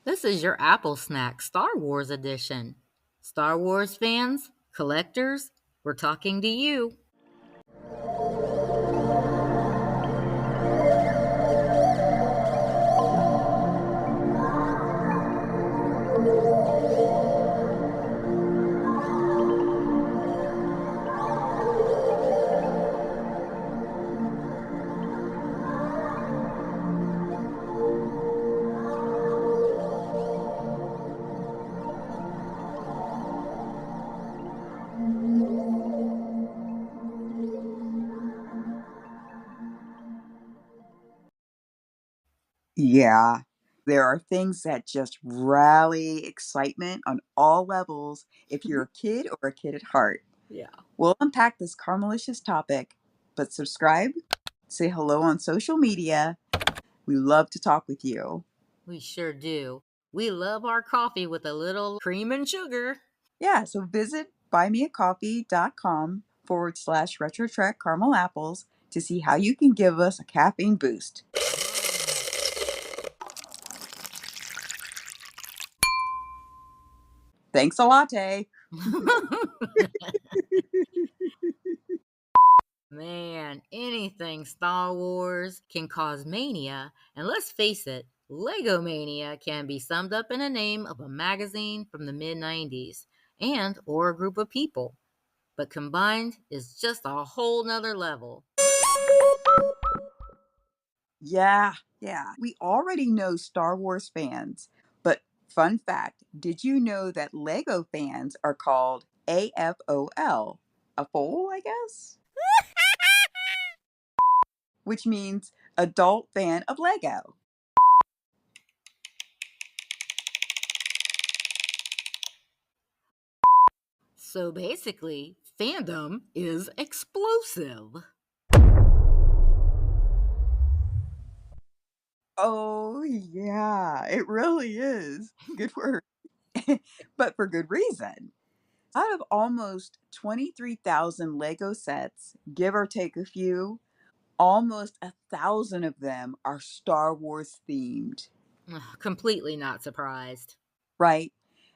This is your Apple Snack Star Wars edition. Star Wars fans, collectors, we're talking to you. Yeah, there are things that just rally excitement on all levels if you're a kid or a kid at heart. Yeah, We'll unpack this caramelicious topic, but subscribe, say hello on social media. We love to talk with you. we sure do. We love our coffee with a little cream and sugar. Yeah, so visit buymeacoffee.com/RetroTrekwithTheCaramelApples to see how you can give us a caffeine boost. Thanks a latte. Man, anything Star Wars can cause mania, and let's face it, Lego mania can be summed up in a name of a magazine from the mid 90s and or a group of people, but combined is just a whole nother level. Yeah. We already know Star Wars fans, but fun fact, did you know that Lego fans are called AFOL? A foal, I guess? Which means adult fan of Lego. So basically, fandom is explosive. Oh, yeah, it really is. Good word. But for good reason. Out of almost 23,000 Lego sets, give or take a few, almost 1,000 of them are Star Wars themed, Ugh, completely not surprised. right?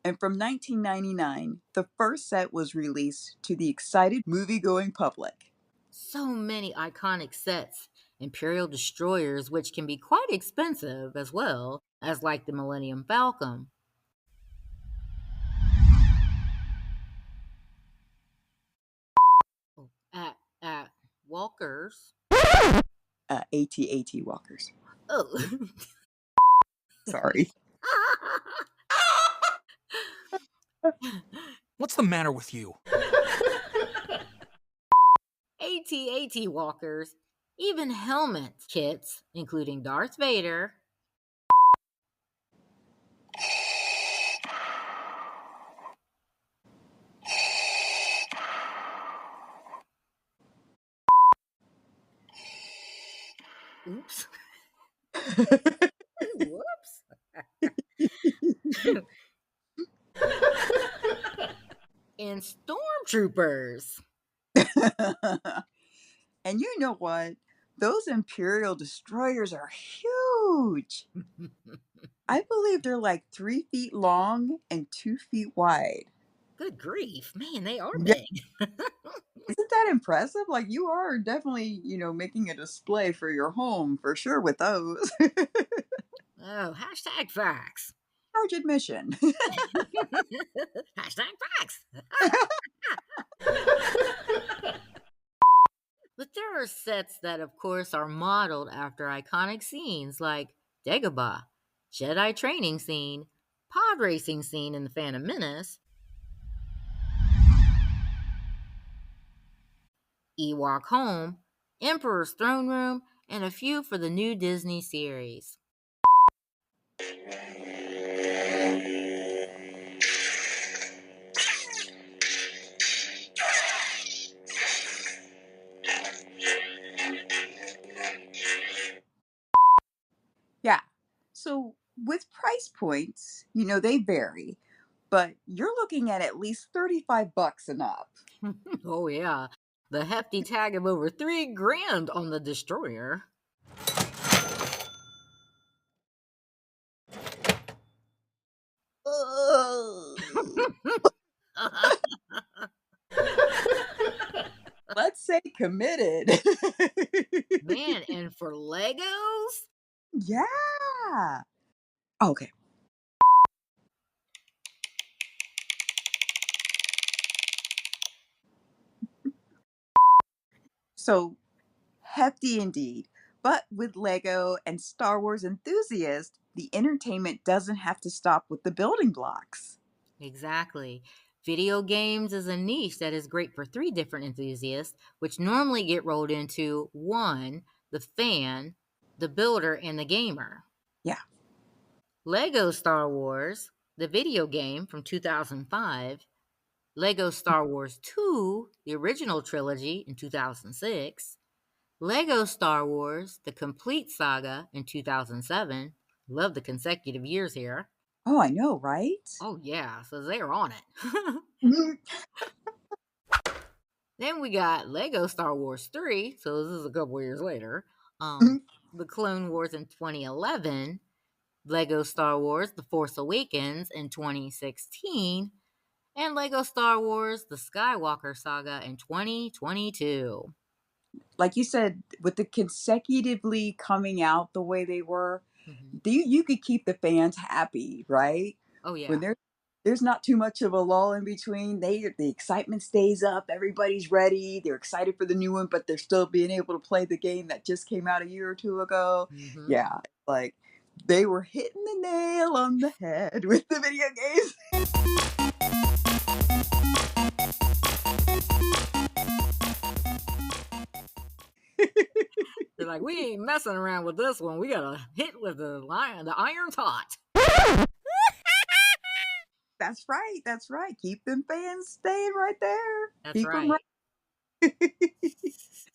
And from 1999, the first set was released to the excited movie going public. So many iconic sets, Imperial destroyers, which can be quite expensive as well, as like the Millennium Falcon. Oh, at Walker's. AT-AT walkers. Oh. Sorry. What's the matter with you? AT-AT walkers, even helmet kits, including Darth Vader. Oops. Whoops. And stormtroopers. And you know what? Those Imperial destroyers are huge. I believe they're like 3 feet long and 2 feet wide. Good grief. Man, they are Yeah, big. isn't that impressive? Like you are definitely, making a display for your home for sure with those. Oh, hashtag facts. Large admission. Hashtag facts. But there are sets that, of course, are modeled after iconic scenes like Dagobah, Jedi training scene, pod racing scene in The Phantom Menace, Ewok Home, Emperor's Throne Room, and a few for the new Disney series. Yeah. So with price points, they vary, but you're looking at least 35 bucks and up. Oh, yeah. The hefty tag of over $3,000 on the Destroyer. Let's say committed. Man, and for Legos? Yeah. Okay. So hefty indeed. But with Lego and Star Wars enthusiasts, the entertainment doesn't have to stop with the building blocks. Exactly. Video games is a niche that is great for three different enthusiasts, which normally get rolled into one, the fan, the builder, and the gamer. Yeah. Lego Star Wars, the video game from 2005, Lego Star Wars 2, the original trilogy in 2006, Lego Star Wars, the complete saga in 2007. Love the consecutive years here. Oh, I know, right? Oh, yeah, so they're on it. Mhm. Then we got Lego Star Wars 3, so this is a couple years later. Mhm. The Clone Wars in 2011, Lego Star Wars The Force Awakens in 2016, and Lego Star Wars The Skywalker Saga in 2022. Like you said, with the consecutively coming out the way they were, Mhm. you could keep the fans happy, right? Oh, When yeah. there's not too much of a lull in between, the excitement stays up. Everybody's ready. They're excited for the new one, but they're still being able to play the game that just came out a year or two ago. Hmm. Yeah, like they were hitting the nail on the head with the video games. They're like, we ain't messing around with this one. We got to hit with the iron's hot. That's right. That's right. Keep them fans staying right there. That's Keep them right.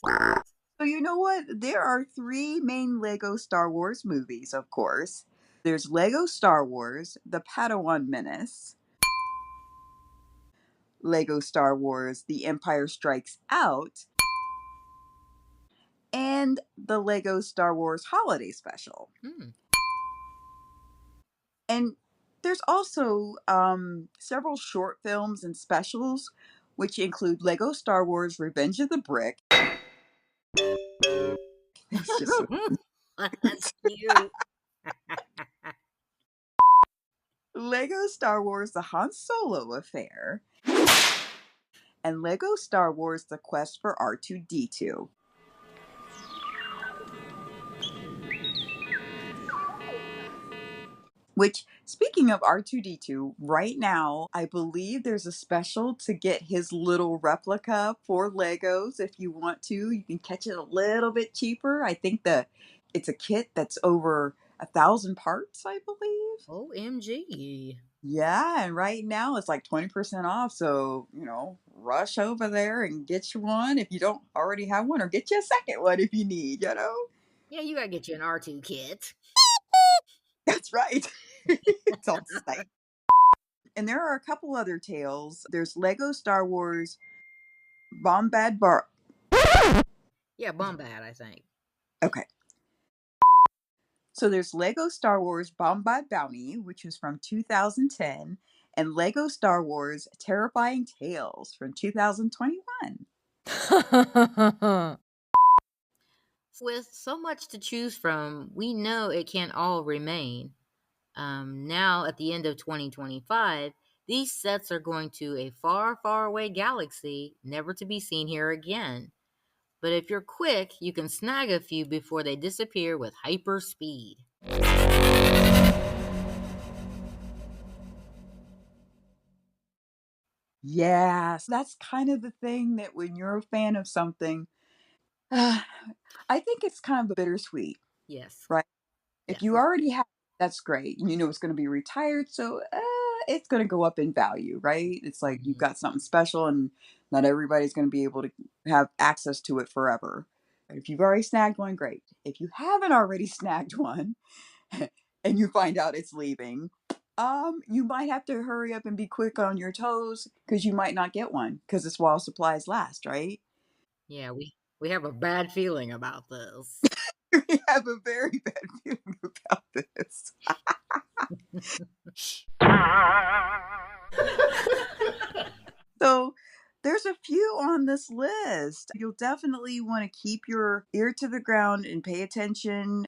right. So you know what? There are three main Lego Star Wars movies, of course. There's Lego Star Wars: The Padawan Menace, Lego Star Wars: The Empire Strikes Out, and the Lego Star Wars Holiday Special. Hmm. And there's also several short films and specials, which include Lego Star Wars: Revenge of the Brick. It's just so That's cute. Lego Star Wars: The Han Solo Affair, and Lego Star Wars: The Quest for R2D2. Which, speaking of R2D2, right now, I believe there's a special to get his little replica for Legos. If you want to, you can catch it a little bit cheaper. I think it's a kit that's over 1,000 parts, I believe. OMG. Yeah, and right now it's like 20% off. So, rush over there and get you one if you don't already have one, or get you a second one if you need. Yeah, you got to get you an R2 kit. That's right. It's all safe. And there are a couple other tales. There's Lego Star Wars Bombad Bar. Yeah, Bombad, I think. Okay. So there's Lego Star Wars Bombad Bounty, which is from 2010, and Lego Star Wars Terrifying Tales from 2021. With so much to choose from, we know it can't all remain. Now, at the end of 2025, these sets are going to a far, far away galaxy, never to be seen here again. But if you're quick, you can snag a few before they disappear with hyper speed. Yes, that's kind of the thing that when you're a fan of something, I think it's kind of bittersweet, Yes, right? If yes, you already have, that's great. You know it's going to be retired, so it's going to go up in value, right? It's like you've mhm. got something special, and not everybody's going to be able to have access to it forever. If you've already snagged one, great. If you haven't already snagged one, and you find out it's leaving, you might have to hurry up and be quick on your toes because you might not get one because it's while supplies last, right? Yeah, we have a bad feeling about this. We have a very bad feeling about this. So there's a few on this list. You'll definitely want to keep your ear to the ground and pay attention.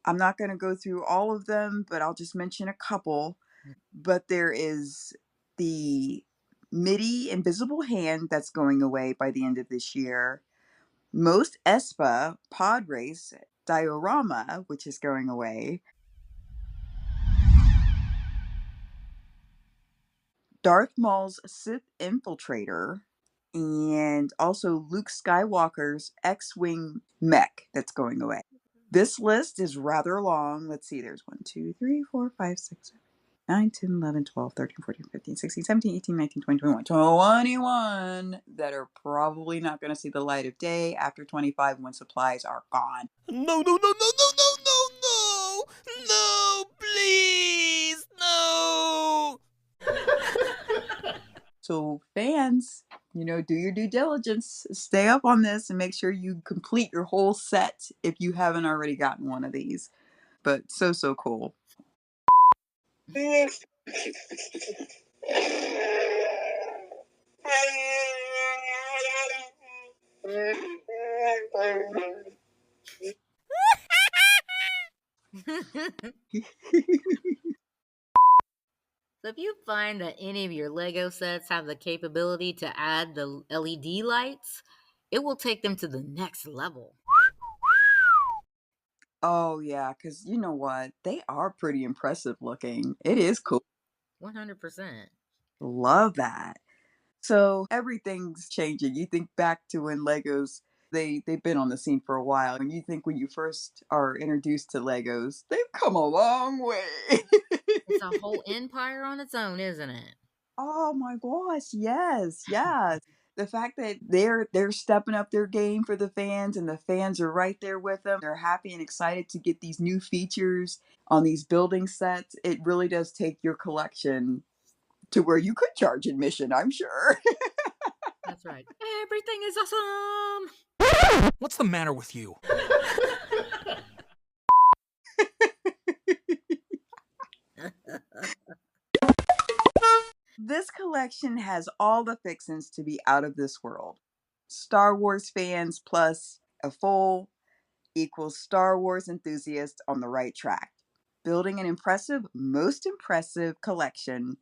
I'm not going to go through all of them, but I'll just mention a couple. But there is the MIDI Invisible Hand that's going away by the end of this year. Most ESPA Pod Race Diorama, which is going away. Darth Maul's Sith Infiltrator, and also Luke Skywalker's X Wing mech that's going away. This list is rather long. Let's see, there's 1, 2, 3, 4, 5, 6, 7, 9, 10, 11, 12, 13, 14, 15, 16, 17, 18, 19, 20, 21. 21 that are probably not going to see the light of day after 25 when supplies are gone. No, no, no, no, no, no, no, no! No, please! No! So, fans, do your due diligence. Stay up on this and make sure you complete your whole set if you haven't already gotten one of these. But so, so cool. So if you find that any of your Lego sets have the capability to add the LED lights, it will take them to the next level. Oh, yeah, because you know what? They are pretty impressive looking. It is cool. 100%. Love that. So everything's changing. You think back to when Legos they've been on the scene for a while, and you think when you first are introduced to Legos, they've come a long way. It's a whole empire on its own, isn't it? Oh my gosh, yes, yes. The fact that they're stepping up their game for the fans and the fans are right there with them. They're happy and excited to get these new features on these building sets. It really does take your collection to where you could charge admission, I'm sure. That's right. Everything is awesome. What's the matter with you? This collection has all the fixins to be out of this world. Star Wars fans plus a full equals Star Wars enthusiast on the right track. Building an most impressive collection.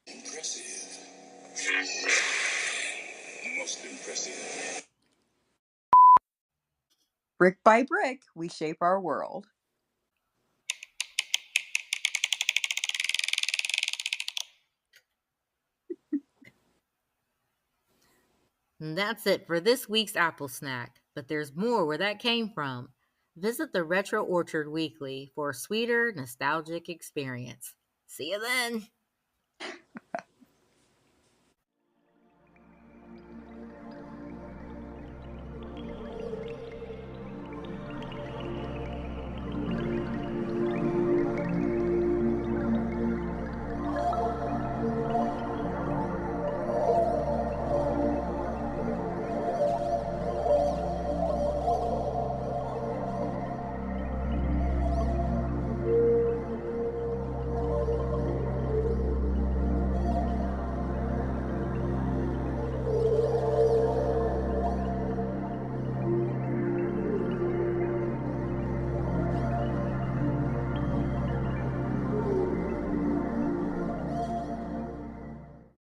Impressive. Most impressive. Brick by brick, we shape our world. And that's it for this week's Apple Snack. But there's more where that came from. Visit the Retro Orchard weekly for a sweeter, nostalgic experience. See you then.